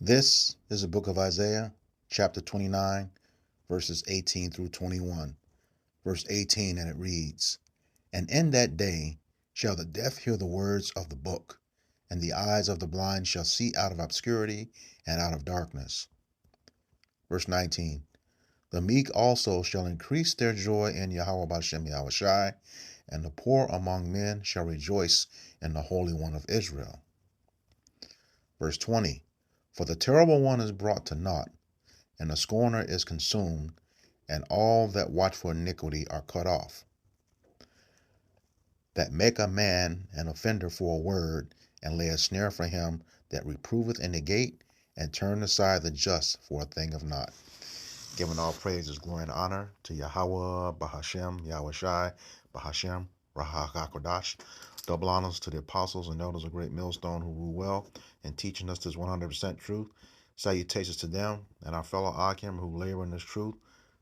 This is the book of Isaiah, chapter 29, verses 18 through 21. Verse 18, and it reads, And in that day shall the deaf hear the words of the book, and the eyes of the blind shall see out of obscurity and out of darkness. Verse 19, The meek also shall increase their joy in Yahweh Bashem Yahushai, and the poor among men shall rejoice in the Holy One of Israel. Verse 20, For the terrible one is brought to naught, and the scorner is consumed, and all that watch for iniquity are cut off. That make a man an offender for a word, and lay a snare for him that reproveth in the gate, and turn aside the just for a thing of naught. Giving all praises, glory, and honor to Yahweh, Bahashem, Yahushai, Bahashem, Rahakodash. Double honors to the apostles and elders of Great Millstone who rule well in teaching us this 100% truth. Salutations to them and our fellow Akim who labor in this truth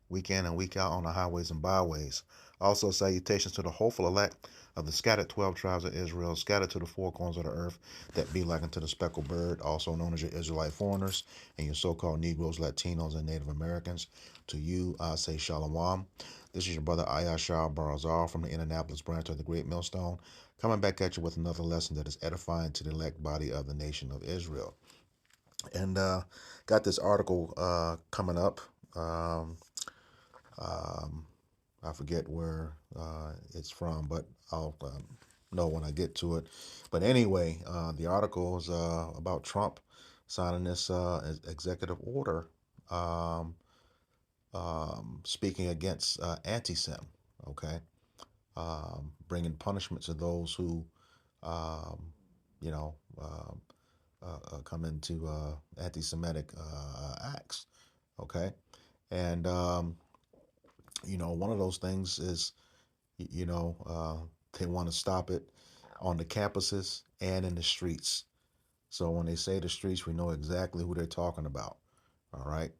week in and week out on the highways and byways. Also, salutations to the hopeful elect of the scattered 12 tribes of Israel, scattered to the four corners of the earth, that be like unto the speckled bird, also known as your Israelite foreigners, and your so-called Negroes, Latinos, and Native Americans. To you, I say Shalom. This is your brother Ayashar Barazar from the Indianapolis branch of the Great Millstone, coming back at you with another lesson that is edifying to the elect body of the nation of Israel. And got this article coming up. Um, I forget where it's from, but I'll know when I get to it. But anyway, the article is about Trump signing this executive order um, speaking against anti-Sem, okay? Bringing punishment to those who, um, you know, come into anti-Semitic acts, okay? And, one of those things is they want to stop it on the campuses and in the streets. So when they say the streets, we know exactly who they're talking about. All right.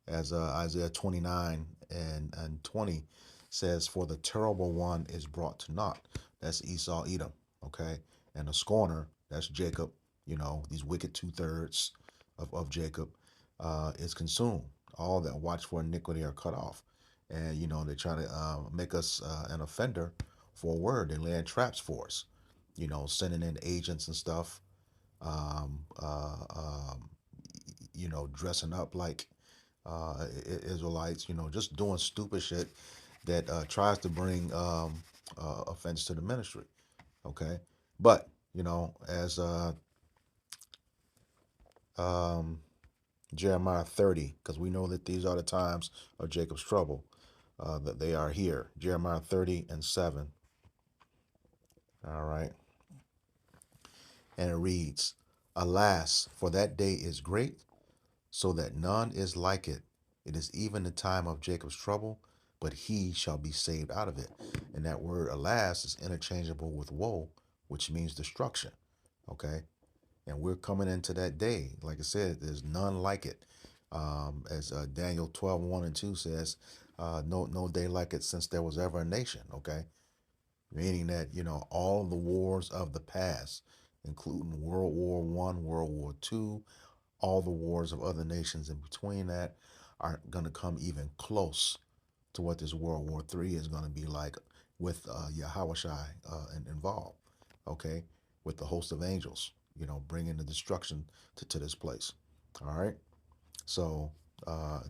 As Isaiah 29 and 20 says, For the terrible one is brought to naught. That's Esau, Edom. Okay. And the scorner, that's Jacob, these wicked two-thirds of Jacob, is consumed. All that watch for iniquity are cut off. And, they try to make us an offender for a word. They laying traps for us, sending in agents and stuff, um, uh, um, dressing up like Israelites, just doing stupid shit that tries to bring offense to the ministry. Okay. But, as um, Jeremiah 30, because we know that these are the times of Jacob's trouble, that they are here. Jeremiah 30 and 7. All right. And it reads, Alas, for that day is great, so that none is like it. It is even the time of Jacob's trouble, but he shall be saved out of it. And that word alas is interchangeable with woe, which means destruction. Okay. And we're coming into that day. Like I said, there's none like it. As Daniel 12:1 and 2 says, no day like it since there was ever a nation. Okay. Meaning that, all the wars of the past, including World War One, World War Two, all the wars of other nations in between that aren't going to come even close to what this World War III is going to be like with Yahushai involved, okay, with the host of angels, bringing the destruction to this place. All right, so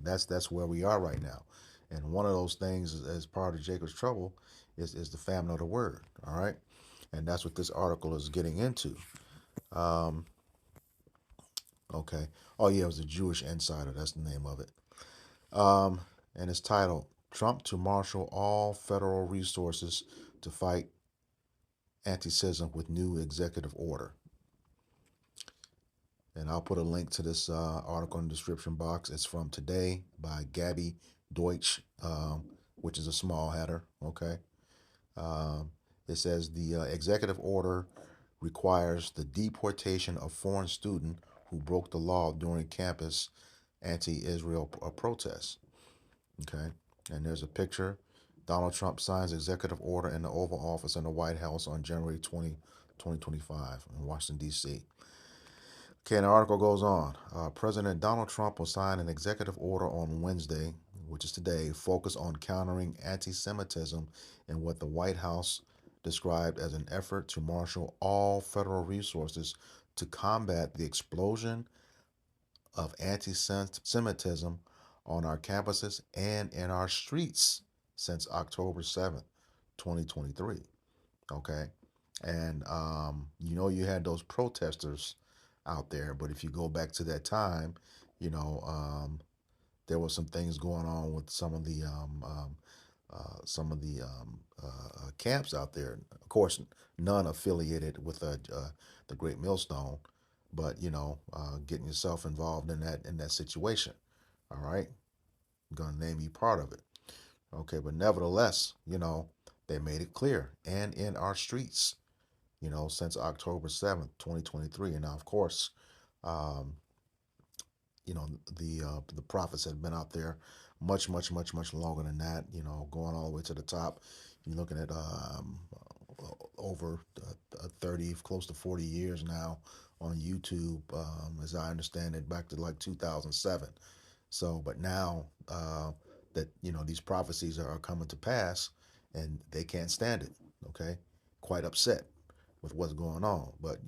that's where we are right now, and one of those things as part of Jacob's trouble is the famine of the word. All right, and that's what this article is getting into. Um, okay. Oh yeah, it was a Jewish Insider. That's the name of it. Um, and it's titled Trump to Marshal All Federal Resources to Fight Anti-Semitism with New Executive Order. And I'll put a link to this article in the description box. It's from today by Gabby Deutsch, which is a small header. Okay. Um, it says the executive order requires the deportation of foreign student who broke the law during campus anti-Israel protests. Okay. And there's a picture. Donald Trump signs executive order in the Oval Office in the White House on January 20, 2025 in Washington, D.C. Okay, and the article goes on. President Donald Trump will sign an executive order on Wednesday, which is today, focused on countering anti Semitism in what the White House described as an effort to marshal all federal resources to combat the explosion of anti Semitism on our campuses and in our streets since October 7th, 2023. Okay. And, you had those protesters out there, but if you go back to that time, you know, there was some things going on with some of the camps out there. Of course, none affiliated with the Great Millstone, but getting yourself involved in that situation. All right, I'm gonna name you part of it. Okay, but nevertheless, they made it clear, and in our streets, since October 7th, 2023, and now of course, um, you know the prophets had been out there much much much much longer than that, going all the way to the top. You're looking at over 30, close to 40 years now on YouTube, as I understand it, back to like 2007. So but now, that these prophecies are coming to pass, and they can't stand it. Okay, quite upset with what's going on, but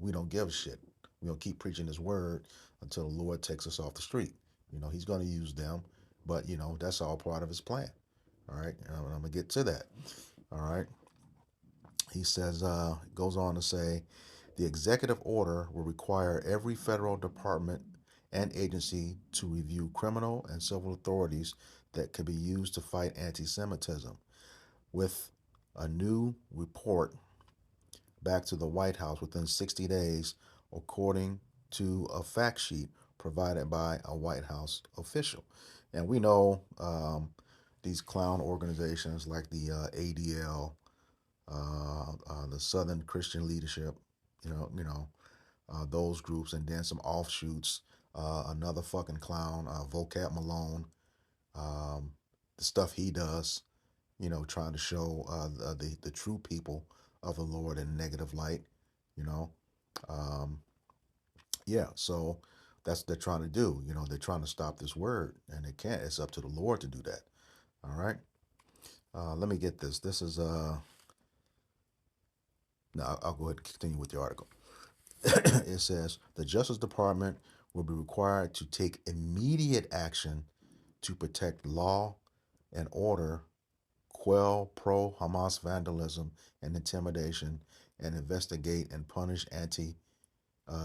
we don't give a shit. We're gonna keep preaching his word until the Lord takes us off the street. He's gonna use them, but that's all part of his plan. All right, and I'm gonna get to that. All right, he says, goes on to say, the executive order will require every federal department and agency to review criminal and civil authorities that could be used to fight anti-Semitism, with a new report back to the White House within 60 days, according to a fact sheet provided by a White House official. And we know, these clown organizations like the ADL, the Southern Christian Leadership, those groups, and then some offshoots. Another fucking clown, Vocab Malone, um, the stuff he does, trying to show the true people of the Lord in a negative light, you know. Um, yeah, so that's what they're trying to do. They're trying to stop this word, and they can't. It's up to the Lord to do that. All right. Let me get this. This is no, I'll go ahead and continue with the article. It says the Justice Department will be required to take immediate action to protect law and order, quell pro Hamas vandalism and intimidation, and investigate and punish anti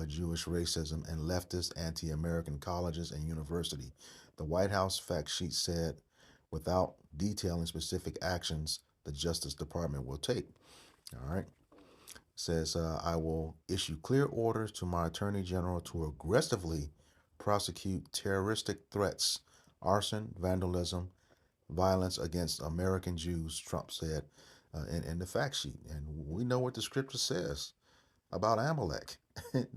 Jewish racism and leftist anti American colleges and universities. The White House fact sheet said, without detailing specific actions the Justice Department will take. All right. Says, I will issue clear orders to my Attorney General to aggressively prosecute terroristic threats, arson, vandalism, violence against American Jews, Trump said, in the fact sheet. And we know what the scripture says about Amalek.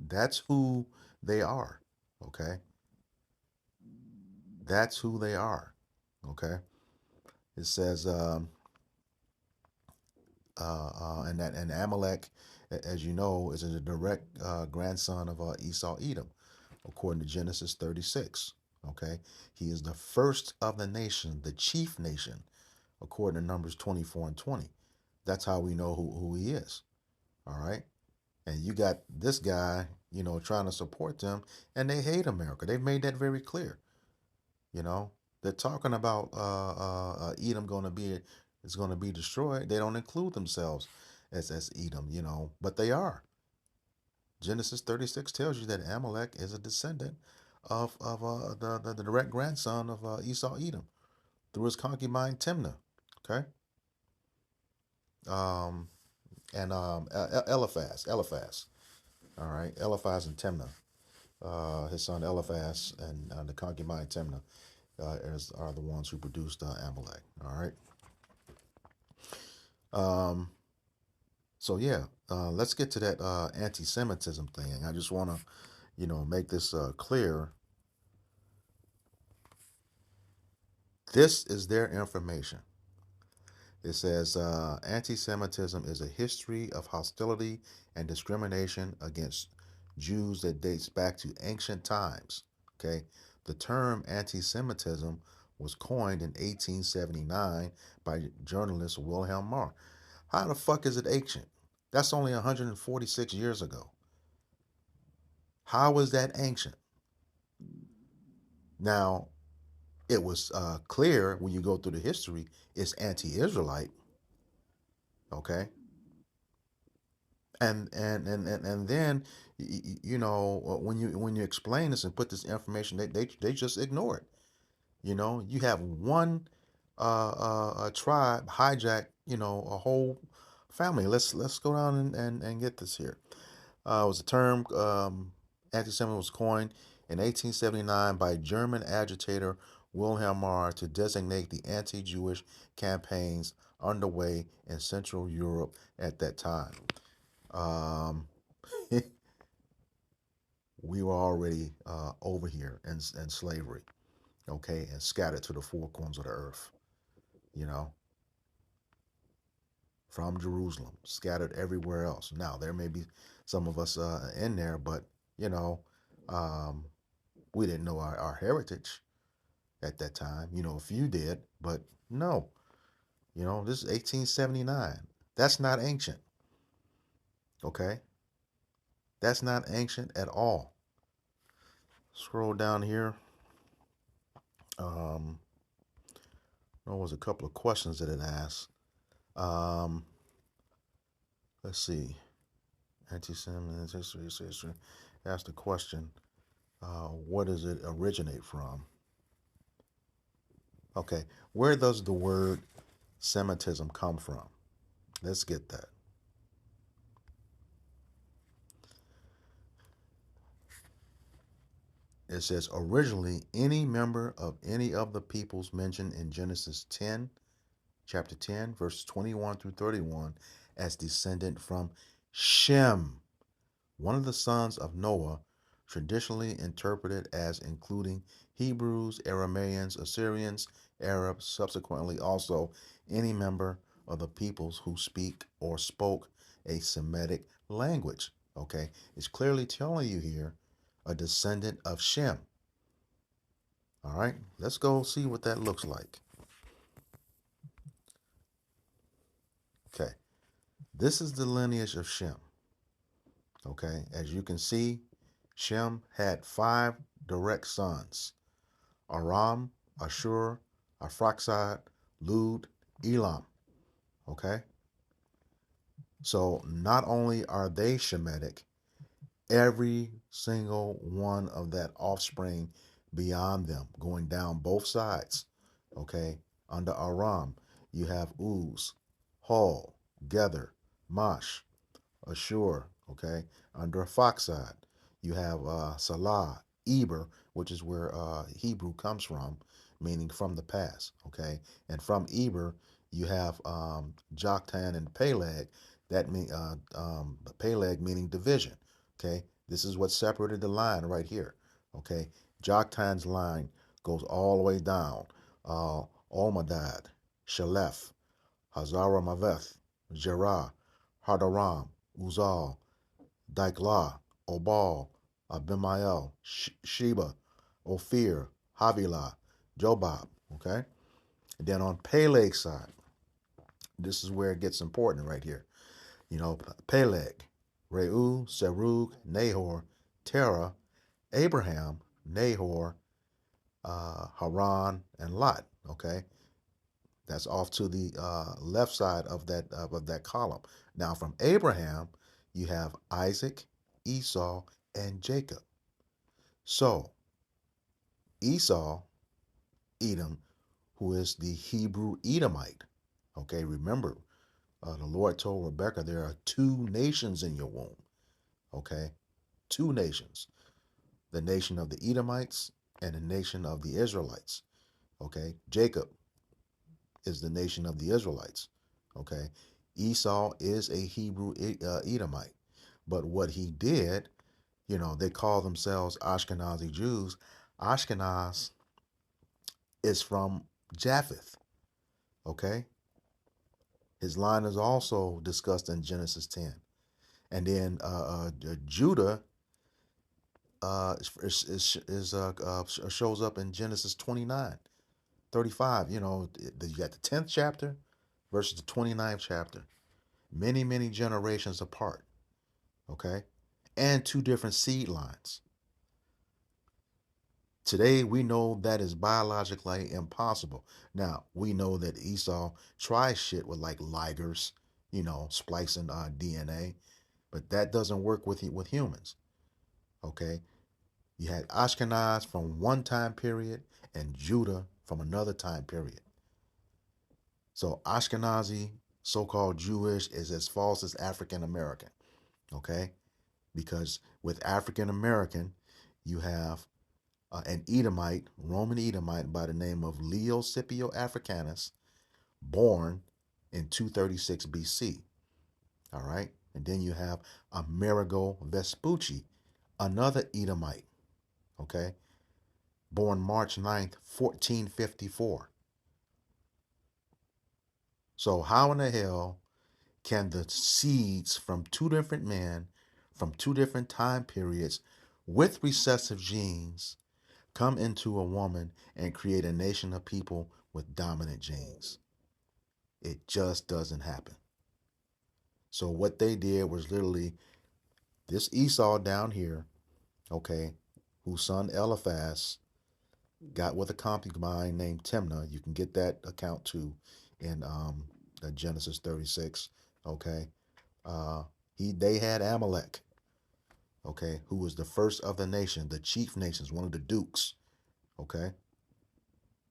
That's who they are. Okay. That's who they are. Okay. It says, and Amalek, as you know, is a direct grandson of Esau Edom, according to Genesis 36. Okay. He is the first of the nation, the chief nation, according to Numbers 24 and 20. That's how we know who he is. All right. And you got this guy, trying to support them, and they hate America. They've made that very clear. You know, they're talking about Edom going to be is going to be destroyed. They don't include themselves as Edom, but they are. Genesis 36 tells you that Amalek is a descendant of the direct grandson of Esau Edom through his concubine Timnah. Okay, um, and Eliphaz. All right, Eliphaz and Timnah. His son Eliphaz and the concubine Timnah are the ones who produced Amalek. All right. Um, so yeah, let's get to that anti-Semitism thing. I just want to, make this clear. This is their information. It says anti-Semitism is a history of hostility and discrimination against Jews that dates back to ancient times. Okay, the term anti-Semitism was coined in 1879 by journalist Wilhelm Marr. How the fuck is it ancient? That's only 146 years ago. How is that ancient? Now, it was clear when you go through the history, it's anti-Israelite. Okay, and then you know when you explain this and put this information, they just ignore it. You know, you have one a tribe hijack, you know, a whole family. Let's go down and get this here. It was a term anti-Semitism was coined in 1879 by German agitator Wilhelm Marr to designate the anti-Jewish campaigns underway in Central Europe at that time. Um, we were already over here in slavery, okay, and scattered to the four corners of the earth. You know, from Jerusalem, scattered everywhere else. Now, there may be some of us in there, but, you know, um, we didn't know our heritage at that time. You know, a few did, but no. You know, this is 1879. That's not ancient, okay? That's not ancient at all. Scroll down here. There was a couple of questions that it asked. Um, let's see. Anti-Semitism history. Asked the question, where does it originate from? Okay, where does the word Semitism come from? Let's get that. It says originally any member of any of the peoples mentioned in Genesis 10, chapter 10, verses 21 through 31, as descendant from Shem, one of the sons of Noah, traditionally interpreted as including Hebrews, Aramaeans, Assyrians, Arabs, subsequently also any member of the peoples who speak or spoke a Semitic language. Okay, it's clearly telling you here a descendant of Shem. All right, let's go see what that looks like. Okay, this is the lineage of Shem. Okay, as you can see, Shem had 5 direct sons: Aram, Ashur, Arphaxad, Lud, Elam. Okay? So not only are they Shemitic, every single one of that offspring beyond them, going down both sides, okay? Under Aram, you have Uz, Hul, Gether, Mash, Ashur, okay? Under Foxide, you have Salah, Eber, which is where Hebrew comes from, meaning from the past, okay? And from Eber, you have Joktan and Peleg, that mean Peleg meaning division, okay? This is what separated the line right here, okay? Joktan's line goes all the way down. Olmadad, Shalef, Hazara Maveth, Jerah, Hadaram, Uzal, Diklah, Obal, Abimael, Sheba, Ophir, Havilah, Jobab. Okay? And then on Peleg's side, this is where it gets important right here. You know, Peleg, Reu, Serug, Nahor, Terah, Abraham, Nahor, Haran, and Lot. Okay? That's off to the left side of that column. Now, from Abraham, you have Isaac, Esau, and Jacob. So, Esau, Edom, who is the Hebrew Edomite. Okay, remember, the Lord told Rebekah there are 2 nations in your womb. Okay, 2 nations: the nation of the Edomites and the nation of the Israelites. Okay, Jacob is the nation of the Israelites. Okay, Esau is a Hebrew Edomite. But what he did, you know, they call themselves Ashkenazi Jews. Ashkenaz is from Japheth. Okay, his line is also discussed in Genesis 10. And then Judah shows up in Genesis 29:35. You know, you got the 10th chapter versus the 29th chapter. Many, many generations apart. Okay. And two different seed lines. Today, we know that is biologically impossible. Now, we know that Esau tries shit with like ligers, you know, splicing DNA, but that doesn't work with humans. Okay. You had Ashkenaz from one time period and Judah from another time period. So Ashkenazi, so-called Jewish, is as false as African American. Okay, because with African American, you have an Edomite, Roman Edomite by the name of Leo Scipio Africanus, born in 236 BC. All right, and then you have Amerigo Vespucci, another Edomite. Okay, born March 9th, 1454. So how in the hell can the seeds from two different men from two different time periods with recessive genes come into a woman and create a nation of people with dominant genes? It just doesn't happen. So what they did was literally this Esau down here, okay, whose son Eliphaz got with a concubine named Timnah. You can get that account too in Genesis 36. Okay, uh, they had Amalek. Okay, who was the first of the nation, the chief nations, one of the dukes. Okay,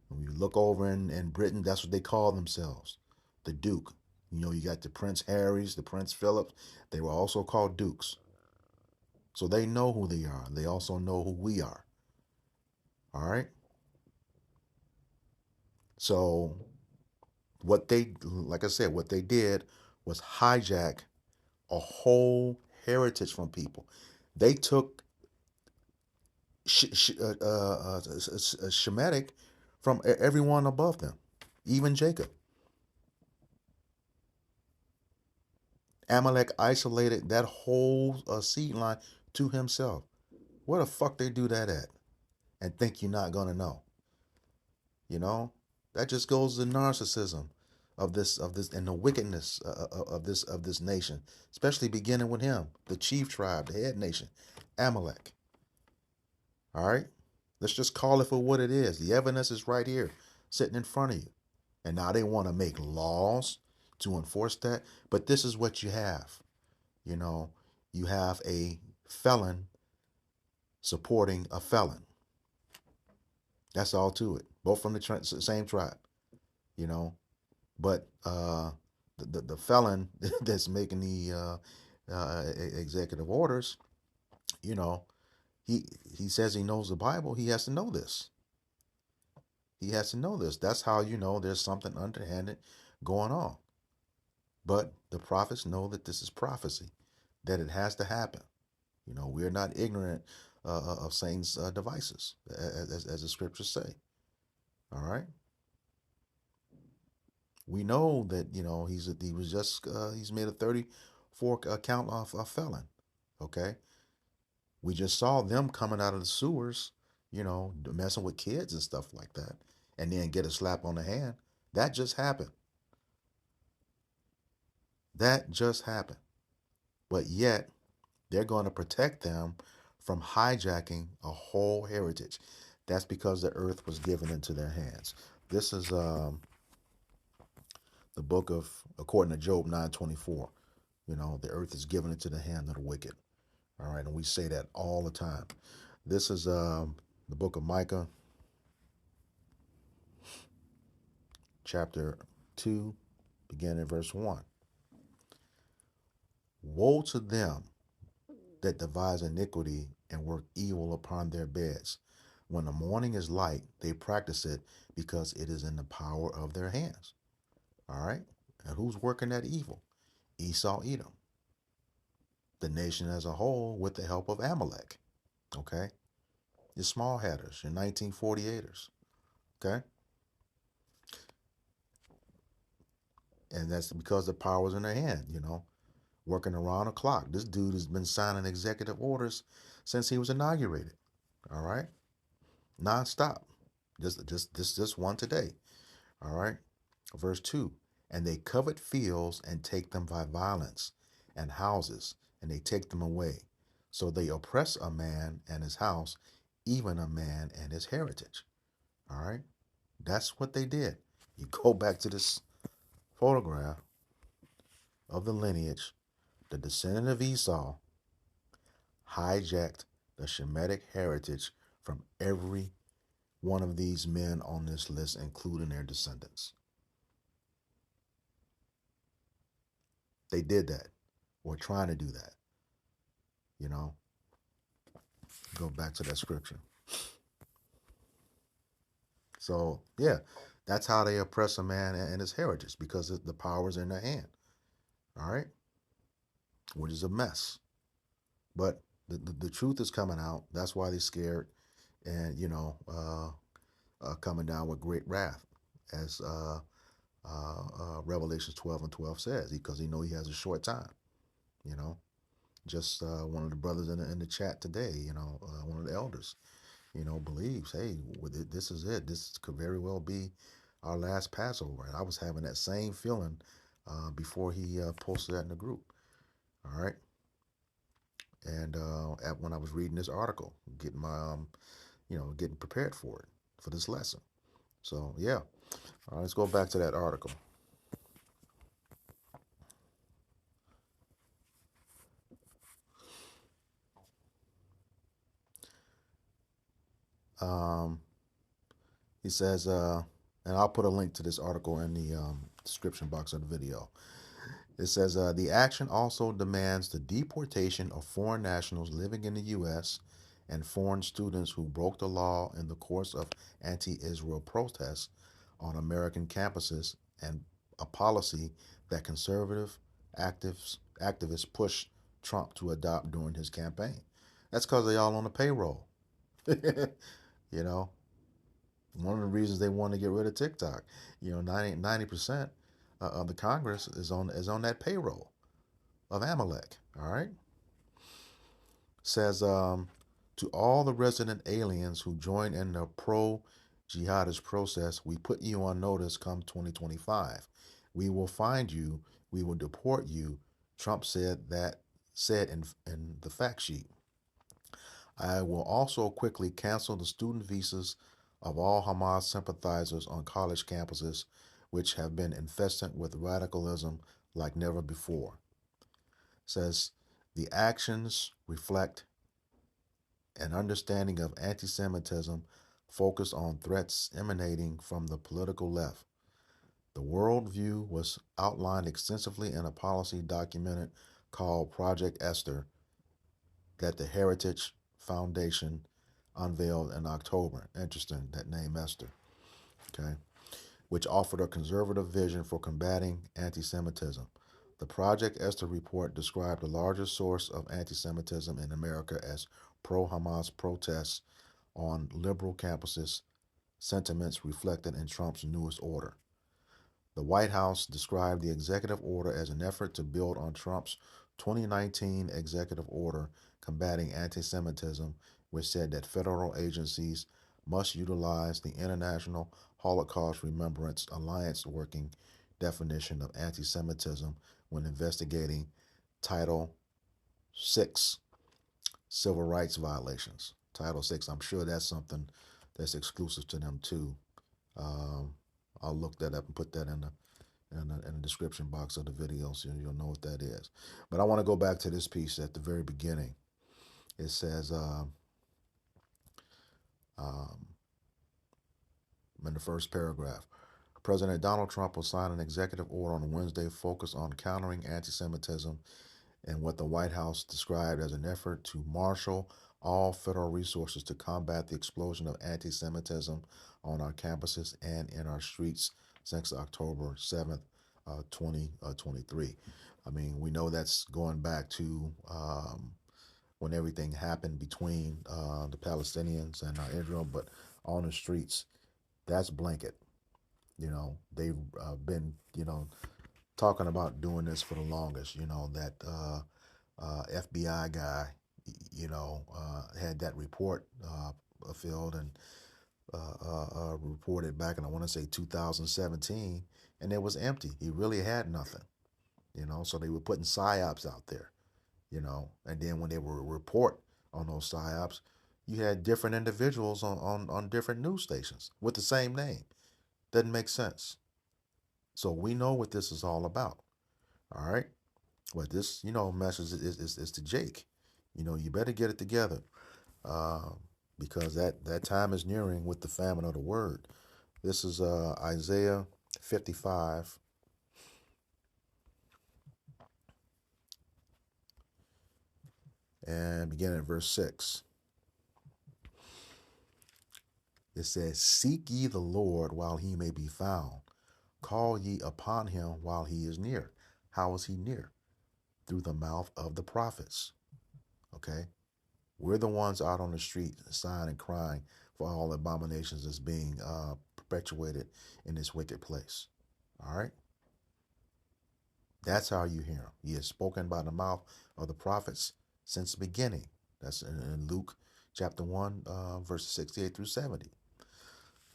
when you look over in Britain, that's what they call themselves, the Duke. You know, you got the Prince Harrys, the Prince Philips. They were also called dukes. So they know who they are. They also know who we are. All right. So what they, like I said, what they did was hijack a whole heritage from people. They took Shemitic from everyone above them, even Jacob. Amalek isolated that whole seed line to himself. Where the fuck they do that at? And think you're not gonna know? You know, that just goes to the narcissism of this and the wickedness of this nation, especially beginning with him, the chief tribe, the head nation, Amalek. All right, let's just call it for what it is. The evidence is right here, sitting in front of you. And now they want to make laws to enforce that. But this is what you have. You know, you have a felon supporting a felon. That's all to it. Both from the same tribe, you know. But the felon that's making the executive orders, you know, he says he knows the Bible. He has to know this. He has to know this. That's how you know there's something underhanded going on. But the prophets know that this is prophecy, that it has to happen. You know, we're not ignorant of Satan's devices, as the scriptures say. All right. We know that he's made a 34 count of a felon. Okay. We just saw them coming out of the sewers, you know, messing with kids and stuff like that, and then get a slap on the hand. That just happened. That just happened. But yet they're going to protect them from hijacking a whole heritage. That's because the earth was given into their hands. This is the book of, according to Job 9:24. You know, the earth is given into the hand of the wicked. All right, and we say that all the time. This is the book of Micah, chapter 2, beginning in verse 1. Woe to them that devise iniquity and work evil upon their beds. When the morning is light, they practice it because it is in the power of their hands. All right? And who's working that evil? Esau, Edom. The nation as a whole with the help of Amalek. Okay? Your small hatters, your 1948ers. Okay? And that's because the power's in their hand, you know, working around the clock. This dude has been signing executive orders since he was inaugurated. All right, nonstop. Just one today. All right, verse 2. And they covet fields and take them by violence, and houses, and they take them away. So they oppress a man and his house, even a man and his heritage. All right, that's what they did. You go back to this photograph of the lineage, the descendant of Esau hijacked the Shemitic heritage from every one of these men on this list, including their descendants. They did that, or trying to do that. You know, go back to that scripture. So, yeah, that's how they oppress a man and his heritage because the power is in their hand. All right, which is a mess. But the truth is coming out. That's why they're scared and, coming down with great wrath, as Revelations 12 and 12 says, because he know he has a short time. You know, just one of the brothers in the chat today, one of the elders, believes, hey, this is it. This could very well be our last Passover. And I was having that same feeling before he posted that in the group. All right. And when I was reading this article, getting my, getting prepared for it, for this lesson. So, yeah. All right, let's go back to that article. Um, he says, and I'll put a link to this article in the description box of the video. It says the action also demands the deportation of foreign nationals living in the U.S. and foreign students who broke the law in the course of anti-Israel protests on American campuses, and a policy that conservative activists pushed Trump to adopt during his campaign. That's because they all on the payroll. you know, one of the reasons they want to get rid of TikTok. 90% of the Congress is on that payroll of Amalek. All right, says to all the resident aliens who join in the pro-jihadist process, we put you on notice. Come 2025, we will find you. We will deport you. Trump said in the fact sheet. I will also quickly cancel the student visas of all Hamas sympathizers on college campuses, which have been infested with radicalism like never before. Says the actions reflect an understanding of anti Semitism focused on threats emanating from the political left. The worldview was outlined extensively in a policy document called Project Esther that the Heritage Foundation unveiled in October. Interesting, that name Esther. Okay. Which offered a conservative vision for combating anti Semitism. The Project Esther report described the largest source of anti Semitism in America as pro Hamas protests on liberal campuses, sentiments reflected in Trump's newest order. The White House described the executive order as an effort to build on Trump's 2019 executive order combating anti Semitism, which said that federal agencies must utilize the International Holocaust Remembrance Alliance working definition of anti Semitism when investigating Title VI civil rights violations. Title VI, I'm sure that's something that's exclusive to them too. Um, I'll look that up and put that in the description box of the video so you'll know what that is. But I want to go back to this piece at the very beginning. It says um, in the first paragraph, President Donald Trump will sign an executive order on Wednesday focused on countering anti-Semitism and what the White House described as an effort to marshal all federal resources to combat the explosion of anti-Semitism on our campuses and in our streets since October 7th, 2023. I mean, we know that's going back to when everything happened between the Palestinians and Israel, but on the streets, that's blanket. They've been, talking about doing this for the longest. That FBI guy, had that report filled and reported back in, I want to say, 2017, and it was empty. He really had nothing, so they were putting psyops out there, and then when they were report on those psyops, you had different individuals on different news stations with the same name. Doesn't make sense. So we know what this is all about. All right. But this, message is to Jake. You better get it together, uh, because that time is nearing with the famine of the word. This is Isaiah 55 and beginning at verse 6. It says, "Seek ye the Lord while he may be found. Call ye upon him while he is near." How is he near? Through the mouth of the prophets. Okay? We're the ones out on the street sighing and crying for all abominations that's being perpetuated in this wicked place. All right? That's how you hear him. He is spoken by the mouth of the prophets since the beginning. That's in Luke chapter 1, verses 68 through 70.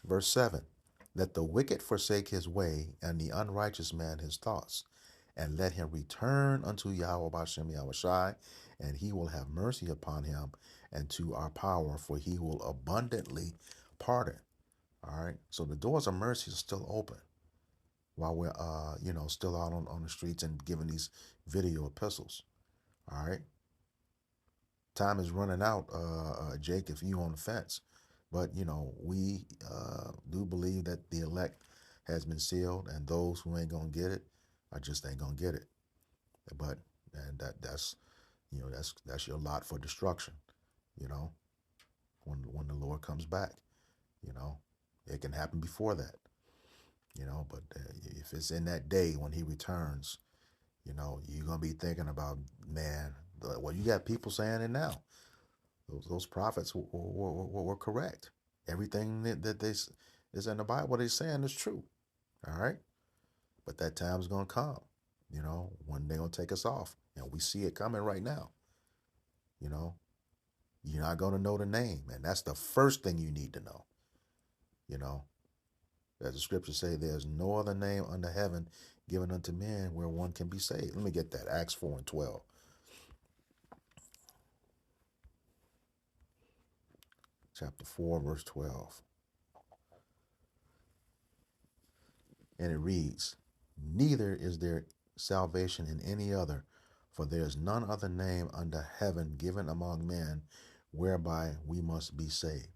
Verse 7, "Let the wicked forsake his way, and the unrighteous man his thoughts, and let him return unto Yahweh Bashem Yahushai, and he will have mercy upon him, and to our power, for he will abundantly pardon." All right. So the doors of mercy are still open while we're, still out on the streets and giving these video epistles. All right. Time is running out, Jake, if you on the fence. But, we do believe that the elect has been sealed, and those who ain't going to get it are just ain't going to get it. But, and that's your lot for destruction, you know, when the Lord comes back, you know. It can happen before that, but if it's in that day when he returns, you're going to be thinking about, man, well, you got people saying it now. Those prophets were correct. Everything that they is in the Bible, what they're saying is true. All right. But that time's going to come, when they're going to take us off. And we see it coming right now. You know, you're not going to know the name. And that's the first thing you need to know. As the scriptures say, there's no other name under heaven given unto men where one can be saved. Let me get that. Acts 4 and 12. Chapter 4, verse 12. And it reads, "Neither is there salvation in any other, for there is none other name under heaven given among men whereby we must be saved."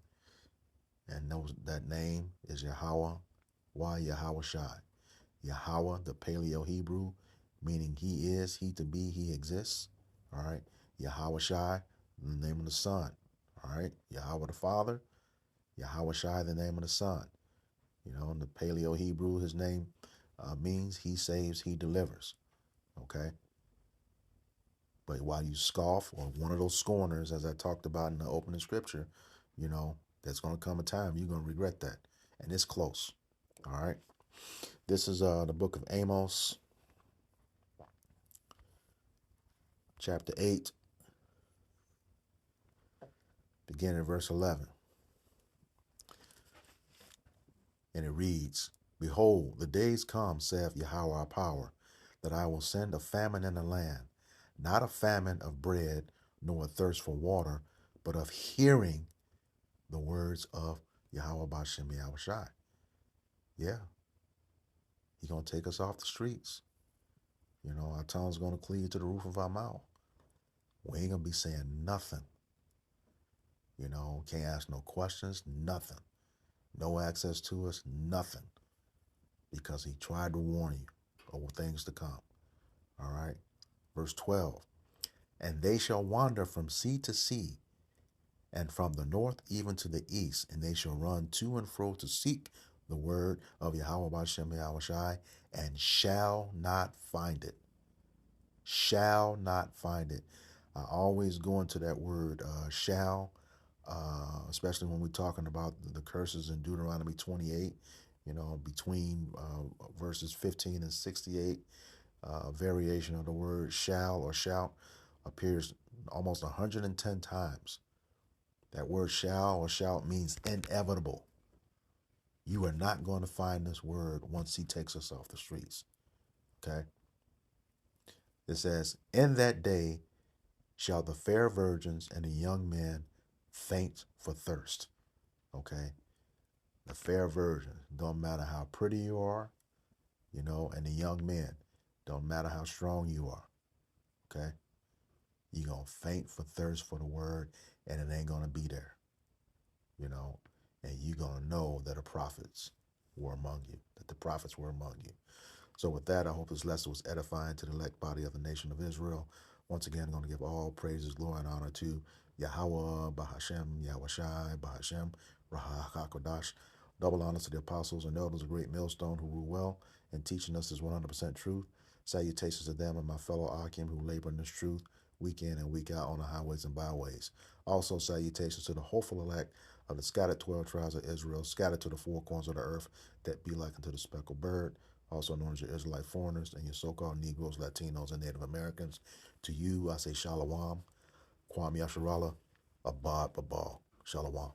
And that name is Yahweh, why Yahweh Shai. Yahweh, the Paleo Hebrew, meaning he is, he to be, he exists. All right. Yahweh Shai, the name of the Son. All right. Yahweh the Father, Yahweh Shai, the name of the Son. In the Paleo Hebrew, his name means he saves, he delivers. Okay. But while you scoff, or one of those scorners, as I talked about in the opening scripture, there's going to come a time you're going to regret that. And it's close. All right. This is the book of Amos, chapter 8, beginning at verse 11. And it reads, "Behold, the days come, saith Yahweh our power, that I will send a famine in the land, not a famine of bread, nor a thirst for water, but of hearing the words of Yahweh Bashem Yahushai." Yeah, he's going to take us off the streets. Our tongue's going to cleave to the roof of our mouth. We ain't going to be saying nothing. Can't ask no questions, nothing. No access to us, nothing. Because he tried to warn you of things to come. All right. Verse 12. "And they shall wander from sea to sea, and from the north even to the east, and they shall run to and fro to seek the word of Yahweh Bashem Yahushai, and shall not find it." Shall not find it. I always go into that word shall, especially when we're talking about the curses in Deuteronomy 28, between verses 15 and 68. Variation of the word shall or shout appears almost 110 times. That word shall or shall means inevitable. You are not going to find this word once he takes us off the streets. Okay? It says, in that day shall the fair virgins and the young men faint for thirst. Okay? The fair virgins, don't matter how pretty you are, and the young men, don't matter how strong you are. Okay? You're going to faint for thirst for the word, and it ain't going to be there. And you're going to know that the prophets were among you, that the prophets were among you. So with that, I hope this lesson was edifying to the elect body of the nation of Israel. Once again, I'm going to give all praises, glory, and honor to Yahweh, Bahashem, Yahushai, Bahashem, Raha HaKodash. Double honors to the apostles and elders of Great Millstone who rule well and teaching us this 100% truth. Salutations to them and my fellow Akim who labor in this truth week in and week out on the highways and byways. Also, salutations to the hopeful elect of the scattered 12 tribes of Israel, scattered to the four corners of the earth, that be like unto the speckled bird, also known as your Israelite foreigners and your so-called Negroes, Latinos, and Native Americans. To you, I say Shalom, Kwam Yasharallah, Abad Babal. Shalom.